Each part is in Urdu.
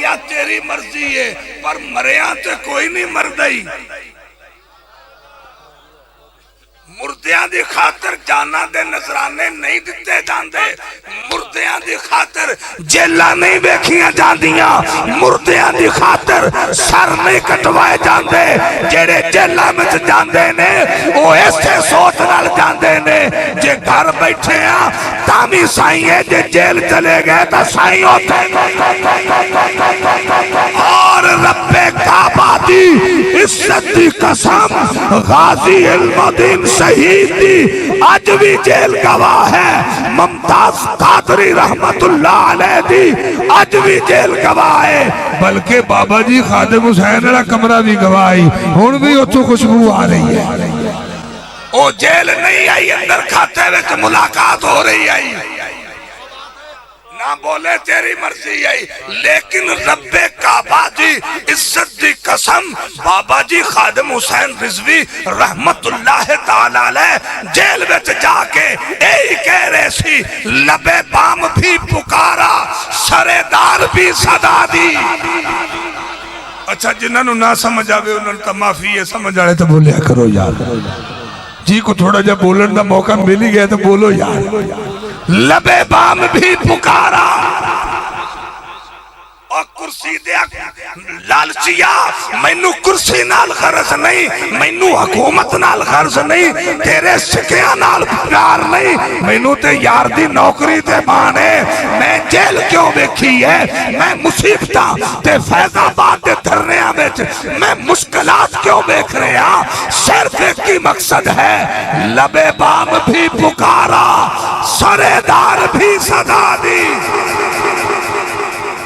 یا تیری مرضی ہے پر مریاں تے کوئی نہیں مردائی مردیاں دی خاطر جانا دے نظرانے نہیں دیتے جاندے مردیاں دی خاطر جیلہ نہیں بیکھیاں جاندیاں مردیاں دی خاطر سر نہیں کٹوائے جاندے جیڑے جیلہ میں جاندے نے وہ ایسے سوچ نال جاندے نے جے گھر بیٹھے ہیں تامی سائیں ہے جے جیل چلے گئے تا سائیں ہوتے اور رب کعبہ دی عزت دی قسم غازی المدین شہید دی آج بھی جیل گواہ ہے ممتاز قادری رحمت اللہ علیہ دی آج بھی جیل گواہ ہے بلکہ بابا جی خادم حسین را کمرہ بھی گواہی ہون بھی اتو خوشبو آ رہی ہے او جیل نہیں آئی اندر کھاتے وچ ملاقات ہو رہی آئی نہ بولے تیری مرضی آئی لیکن رب کعبہ دی عزت دی قسم بابا جی خادم حسین رضوی رحمت اللہ تعالیٰ علیہ جیل وچ جا کے ایک کہہ رہے سی لبے بام بھی پکارا سرے دار بھی صدا دی اچھا جنہاں نو نہ سمجھ آوے انہوں نے معافی ہے سمجھ آئے تو بولیا کرو یار جی کو تھوڑا جب بولن دا موقع ملی گیا تو بولو یار لبے بام بھی پکارا اور کرسی دیا لالچیا مینو کرسی نال غرض نہیں مینو حکومت نال غرض نہیں تیرے سکیاں نال پیار نہیں مینو تے یار دی نوکری تے بانے میں جیل کیوں بیکھی ہے میں مصیبتاں تے فیض آباد دے دھرنیاں بیچ میں مشکلات کیوں بیکھ رہے ہیں صرف ایک کی مقصد ہے لبے بام بھی پکارا سرے دار بھی صدا دی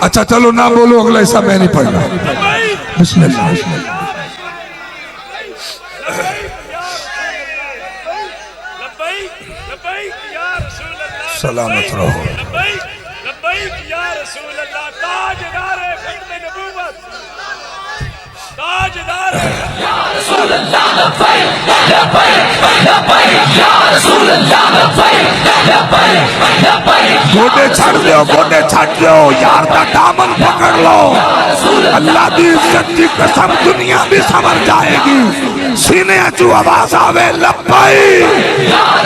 اچھا چلو نہ بولو اگلا حصہ میں نہیں پڑھنا بسم اللہ سلامت رہو لبیک یا رسول اللہ تاجدار ختم نبوت تاجدار یا رسول اللہ لبیک لبیک لبیک یا رسول اللہ لبیک لبیک لبیک گوڑے چھڑ دیو یار دا دامن پکڑ لو اللہ دی عزت دی قسم دنیا بھی سمر جائے گی سینے جو آواز آوے لبیک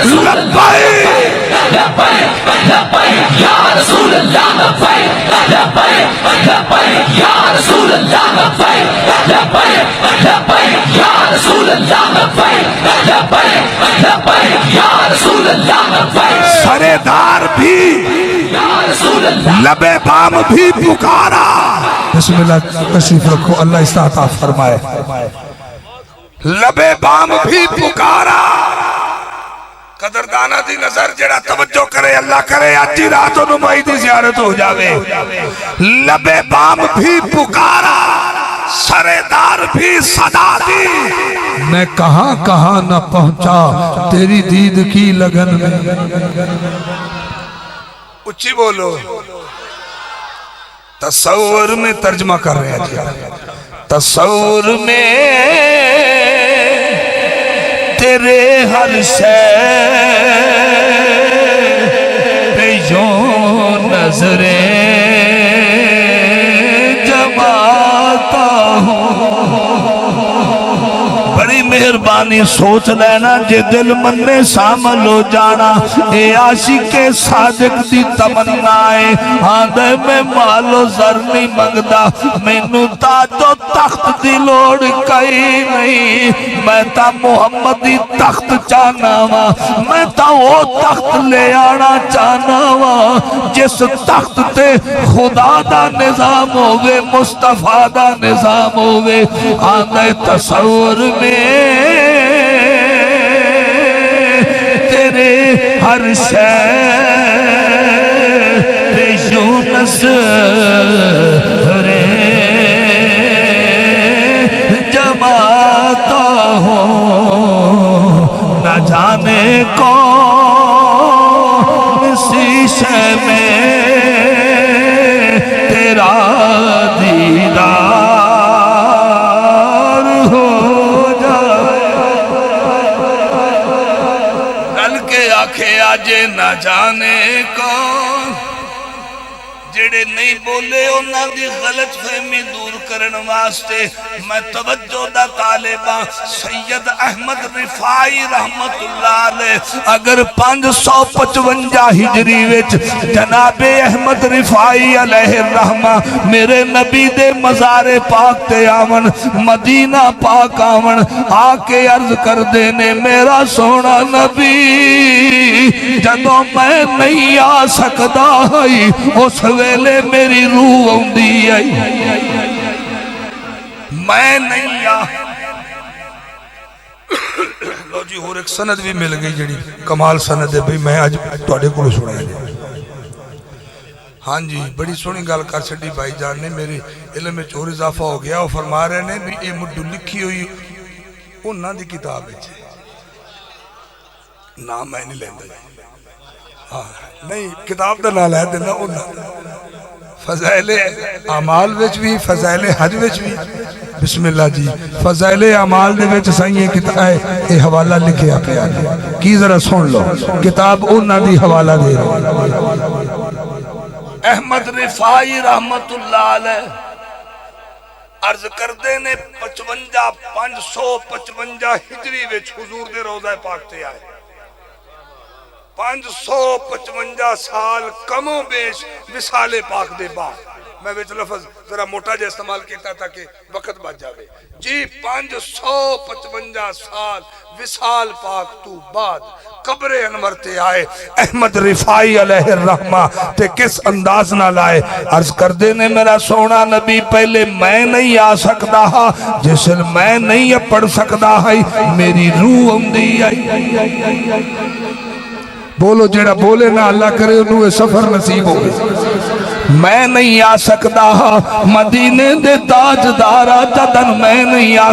لبیک لبیک لبیک یا رسول اللہ لبیک لبیک لبیک یا رسول اللہ لبیک لبیک لبیک یا رسول اللہ لبیک لبیک لبیک یا رسول اللہ لبیک سرے دار بھی لبے بام بھی پکارا بسم اللہ تشریف رکھو اللہ استعطاف فرمائے لبے بام بھی پکارا قدردانہ دی نظر جڑا توجہ کرے اللہ کرے آجی رات و نمائی دی زیارت ہو جاوے لبے بام بھی پکارا سرے دار بھی صدا دی میں کہاں نہ پہنچا تیری دید کی لگن میں اچھی بولو تصور میں ترجمہ کر رہے ہیں تصور میں تیرے ہر شے پہ یوں نظریں جماتا ہوں بڑی مہربانی سوچ لینا جے دل من میں شامل ہو جانا اے عاشق صادق دی تمنائے آدھے میں مال و زر نہیں منگدا مینوں تاج و تخت دی لوڑ کئی نہیں میں تا محمد دی تخت چاہنا وا میں تا وہ تخت لے آنا چاہنا وا جس تخت تے خدا دا نظام ہوگے مصطفیٰ دا نظام ہوگے آدھے تصور میں تیرے ہر شے پہ یوں نظریں جماتا ہوں نہ جانے کون سی شے میں تیرا دیدار آجے نہ جانے کون جے جڑے نہیں بولے انہاں دی غلط فہمی دور کرن واسطے میں توجہ دا طالباں سید احمد رفاعی رحمت اللہ علیہ اگر 555 ہجری وچ جناب احمد رفاعی علیہ الرحمہ میرے نبی دے مزار پاک تے آون مدینہ پاک آون آ کے عرض کر دینے میرا سونا نبی جدوں میں نہیں آ سکدا ہائی اس ویلے میری روح ہوندی آئی میں نہیں آ لو جی اور ایک سند بھی مل گئی جڑی کمال سند ہے بھئی میں آج تواڈے کولوں سنایا جی ہاں جی بڑی سونی گل کر چھڈی بھائی جان نے میرے علم میں اور اضافہ ہو گیا وہ فرما رہے نے بھی یہ مڈو لکھی ہوئی انہاں دی کتاب ہے نام میں نہیں لیندا جی ہاں نہیں کتاب دا نام لے دینا انہاں فضائل اعمال وچ بھی فضائل حج وچ بھی بسم اللہ جی فضائل اعمال دے وچ سائیں کتاب اے حوالہ لکھیا پیا کی ذرا سن لو کتاب انہاں دی حوالہ دے احمد رفاعی رحمت اللہ علیہ عرض کردے نے 555 ہجری وچ حضور دے روضہ پاک تے آئے 555 سال کم و بیش وصال پاک دے بعد میں وچ لفظ ذرا موٹا جا استعمال کیتا تھا کہ وقت بچ جاوے جی 555 سال وصال پاک تو بعد قبر انور تے آئے احمد رفاعی علیہ الرحمہ تے کس انداز نہ لائے عرض کر دینے میرا سونا نبی پہلے میں نہیں آ سکتا ہا جس میں نہیں پڑھ سکتا ہائی میری روح ہوندی آئی بولو جڑا بولے نہ اللہ کرے انہوں سفر نصیب ہو میں نہیں آ سکتا ہا مدینے دے تاجدارا جدن میں نہیں آ